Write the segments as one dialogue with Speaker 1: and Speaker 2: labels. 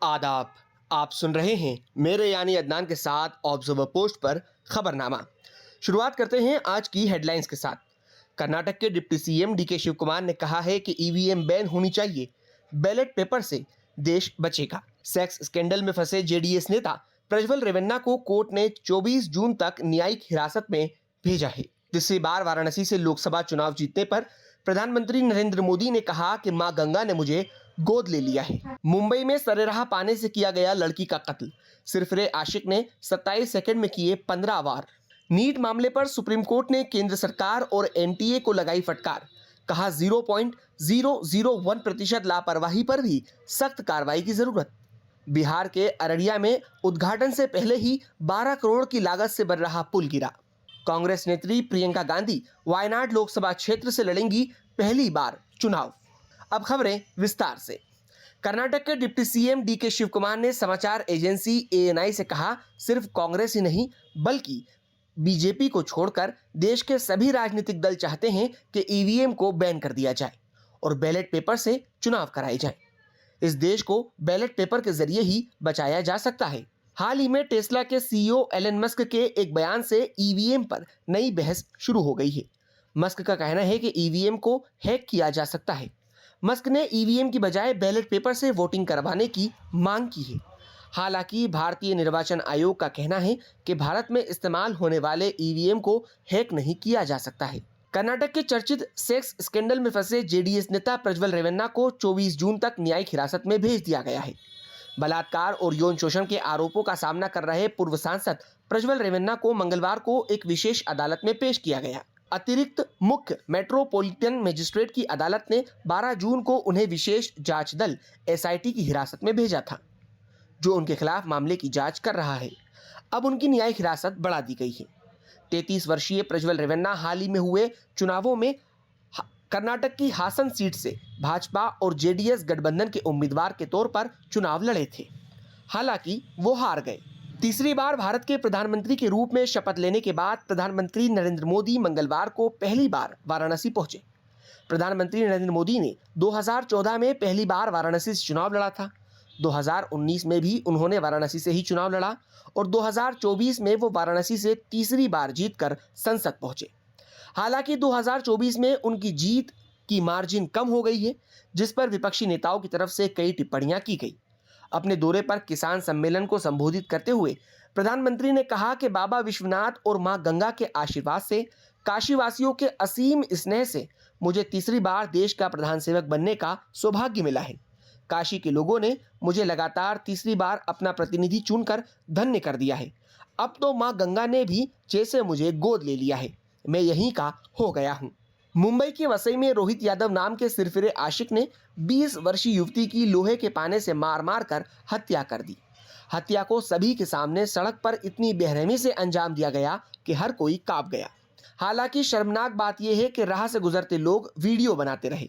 Speaker 1: आदाब। आप सुन रहे हैं मेरे यानी अदनान के साथ ऑब्जर्वर पोस्ट पर खबरनामा। शुरुआत करते हैं आज की हेडलाइंस के साथ। कर्नाटक के डिप्टी सीएम डीके शिव कुमार ने कहा है कि ईवीएम बैन होनी चाहिए, बैलेट पेपर से देश बचेगा। सेक्स स्कैंडल में फंसे जेडीएस नेता प्रज्वल रेवन्ना को कोर्ट ने 24 जून तक न्यायिक हिरासत में भेजा है। तीसरी बार वाराणसी से लोकसभा चुनाव जीतने पर प्रधानमंत्री नरेंद्र मोदी ने कहा कि मां गंगा ने मुझे गोद ले लिया है। मुंबई में सरेराह पाने से किया गया लड़की का कत्ल, सिरफिरे आशिक ने 27 सेकंड में किए 15 वार। नीट मामले पर सुप्रीम कोर्ट ने केंद्र सरकार और एनटीए को लगाई फटकार, कहा 0.001% लापरवाही पर भी सख्त कार्रवाई की जरूरत। बिहार के अररिया में उद्घाटन से पहले ही 12 करोड़ की लागत से बन रहा पुल गिरा। कांग्रेस नेत्री प्रियंका गांधी वायनाड लोकसभा क्षेत्र से लड़ेंगी पहली बार चुनाव। अब खबरें विस्तार से। कर्नाटक के डिप्टी सीएम डीके शिव कुमार ने समाचार एजेंसी एएनआई से कहा, सिर्फ कांग्रेस ही नहीं बल्कि बीजेपी को छोड़कर देश के सभी राजनीतिक दल चाहते हैं कि ईवीएम को बैन कर दिया जाए और बैलेट पेपर से चुनाव कराए जाएं। इस देश को बैलेट पेपर के जरिए ही बचाया जा सकता है। हाल ही में टेस्ला के सीईओ एलन मस्क के एक बयान से ईवीएम पर नई बहस शुरू हो गई है। मस्क का कहना है कि ईवीएम को हैक किया जा सकता है। मस्क ने ईवीएम की बजाय बैलेट पेपर से वोटिंग करवाने की मांग की है। हालांकि भारतीय निर्वाचन आयोग का कहना है कि भारत में इस्तेमाल होने वाले ईवीएम को हैक नहीं किया जा सकता है। कर्नाटक के चर्चित सेक्स स्कैंडल में फंसे जेडीएस नेता प्रज्वल रेवन्ना को 24 जून तक न्यायिक हिरासत में भेज दिया गया है। बलात्कार और यौन शोषण के आरोपों का सामना कर रहे पूर्व सांसद प्रज्वल रेवन्ना को मंगलवार को एक विशेष अदालत में पेश किया गया। अतिरिक्त मुख्य मेट्रोपॉलिटन मजिस्ट्रेट की अदालत ने 12 जून को उन्हें विशेष जांच दल एसआईटी की हिरासत में भेजा था, जो उनके खिलाफ मामले की जांच कर रहा है। अब उनकी न्यायिक हिरासत बढ़ा दी गई है। 33 वर्षीय प्रज्वल रेवन्ना हाल ही में हुए चुनावों में कर्नाटक की हासन सीट से भाजपा और जेडीएस गठबंधन के उम्मीदवार के तौर पर चुनाव लड़े थे। हालांकि वो हार गए। तीसरी बार भारत के प्रधानमंत्री के रूप में शपथ लेने के बाद प्रधानमंत्री नरेंद्र मोदी मंगलवार को पहली बार वाराणसी पहुंचे। प्रधानमंत्री नरेंद्र मोदी ने 2014 में पहली बार वाराणसी से चुनाव लड़ा था। 2019 में भी उन्होंने वाराणसी से ही चुनाव लड़ा और 2024 में वो वाराणसी से तीसरी बार जीतकर संसद पहुंचे। हालांकि 2024 में उनकी जीत की मार्जिन कम हो गई है, जिस पर विपक्षी नेताओं की तरफ से कई टिप्पणियां की गई। अपने दौरे पर किसान सम्मेलन को संबोधित करते हुए प्रधानमंत्री ने कहा कि बाबा विश्वनाथ और मां गंगा के आशीर्वाद से, काशीवासियों के असीम स्नेह से मुझे तीसरी बार देश का प्रधान सेवक बनने का सौभाग्य मिला है। काशी के लोगों ने मुझे लगातार तीसरी बार अपना प्रतिनिधि चुनकर धन्य कर दिया है। अब तो मां गंगा ने भी जैसे मुझे गोद ले लिया है, मैं यहीं का हो गया हूं। मुंबई के वसई में रोहित यादव नाम के सिरफिरे आशिक ने 20 वर्षीय युवती की लोहे के पाने से मार मार कर हत्या कर दी। हत्या को सभी के सामने सड़क पर इतनी बेरहमी से अंजाम दिया गया कि हर कोई कांप गया। हालांकि शर्मनाक बात यह है कि राह से गुजरते लोग वीडियो बनाते रहे।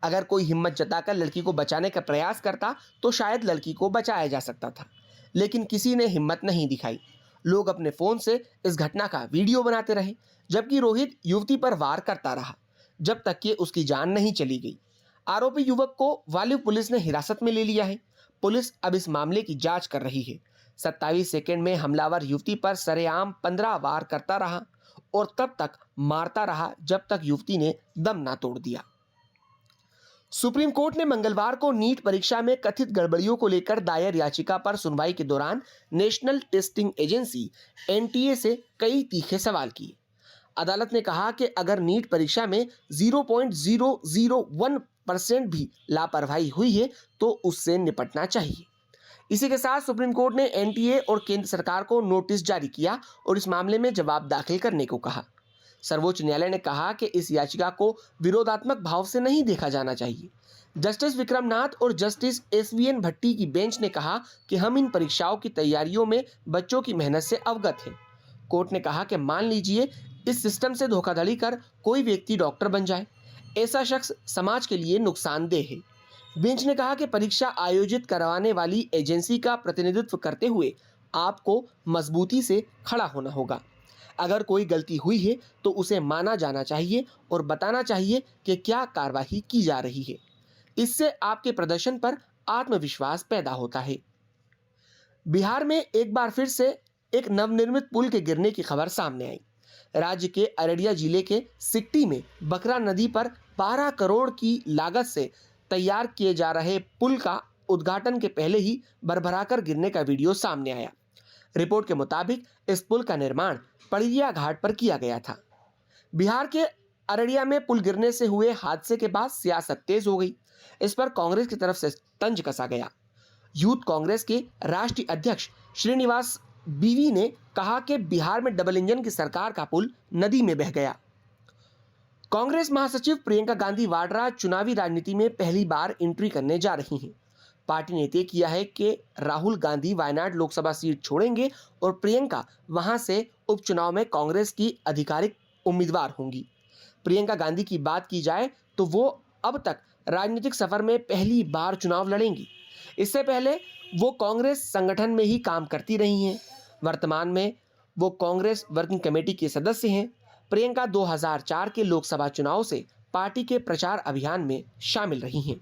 Speaker 1: अगर कोई हिम्मत जताकर लड़की को बचाने का प्रयास करता तो शायद लड़की को बचाया जा सकता था, लेकिन किसी ने हिम्मत नहीं दिखाई। लोग अपने फोन से इस घटना का वीडियो बनाते रहे, जबकि रोहित युवती पर वार करता रहा जब तक कि उसकी जान नहीं चली गई। आरोपी युवक को वालिव पुलिस ने हिरासत में ले लिया है। पुलिस अब इस मामले की जांच कर रही है। 27 सेकंड में हमलावर युवती पर सरेआम 15 वार करता रहा और तब तक मारता रहा जब तक युवती ने दम ना तोड़ दिया। सुप्रीम कोर्ट ने मंगलवार को नीट परीक्षा में कथित गड़बड़ियों को लेकर दायर याचिका पर सुनवाई के दौरान नेशनल टेस्टिंग एजेंसी एनटीए से कई तीखे सवाल किए। अदालत ने कहा कि अगर नीट परीक्षा में 0.001% भी लापरवाही हुई है तो उससे निपटना चाहिए। इसी के साथ सुप्रीम कोर्ट ने एनटीए और केंद्र सरकार को नोटिस जारी किया और इस मामले में जवाब दाखिल करने को कहा। सर्वोच्च न्यायालय ने कहा कि इस याचिका को विरोधात्मक भाव से नहीं देखा जाना चाहिए। जस्टिस विक्रमनाथ और जस्टिस एसवीएन भट्टी की बेंच ने कहा कि हम इन परीक्षाओं की तैयारियों में बच्चों की मेहनत से अवगत हैं। कोर्ट ने कहा कि मान लीजिए इस सिस्टम से धोखाधड़ी कर कोई व्यक्ति डॉक्टर बन जाए, ऐसा शख्स समाज के लिए नुकसानदेह है। बेंच ने कहा कि परीक्षा आयोजित करवाने वाली एजेंसी का प्रतिनिधित्व करते हुए आपको मजबूती से खड़ा होना होगा। अगर कोई गलती हुई है तो उसे माना जाना चाहिए और बताना चाहिए कि क्या कार्रवाई की जा रही है। इससे आपके प्रदर्शन पर आत्मविश्वास पैदा होता है। बिहार में एक बार फिर से एक नवनिर्मित पुल के गिरने की खबर सामने आई। राज्य के अररिया जिले के सिकटी में बकरा नदी पर 12 करोड़ की लागत से तैयार किए जा रहे पुल का उद्घाटन के पहले ही भरभराकर गिरने का वीडियो सामने आया। रिपोर्ट के मुताबिक इस पुल का निर्माण पड़िया घाट पर किया गया था। बिहार के अररिया में पुल गिरने से हुए हादसे के बाद सियासत तेज हो गई। इस पर कांग्रेस की तरफ से तंज कसा गया। यूथ कांग्रेस के राष्ट्रीय अध्यक्ष श्रीनिवास बीवी ने कहा कि बिहार में डबल इंजन की सरकार का पुल नदी में बह गया। कांग्रेस महासचिव प्रियंका गांधी वाड्रा चुनावी राजनीति में पहली बार एंट्री करने जा रही हैं। पार्टी ने तय किया है कि राहुल गांधी वायनाड लोकसभा सीट छोड़ेंगे और प्रियंका वहां से उपचुनाव में कांग्रेस की आधिकारिक उम्मीदवार होंगी। प्रियंका गांधी की बात की जाए तो वो अब तक राजनीतिक सफर में पहली बार चुनाव लड़ेंगी। इससे पहले वो कांग्रेस संगठन में ही काम करती रही हैं। वर्तमान में वो कांग्रेस वर्किंग कमेटी के सदस्य हैं। प्रियंका 2004 के लोकसभा चुनाव से पार्टी के प्रचार अभियान में शामिल रही हैं।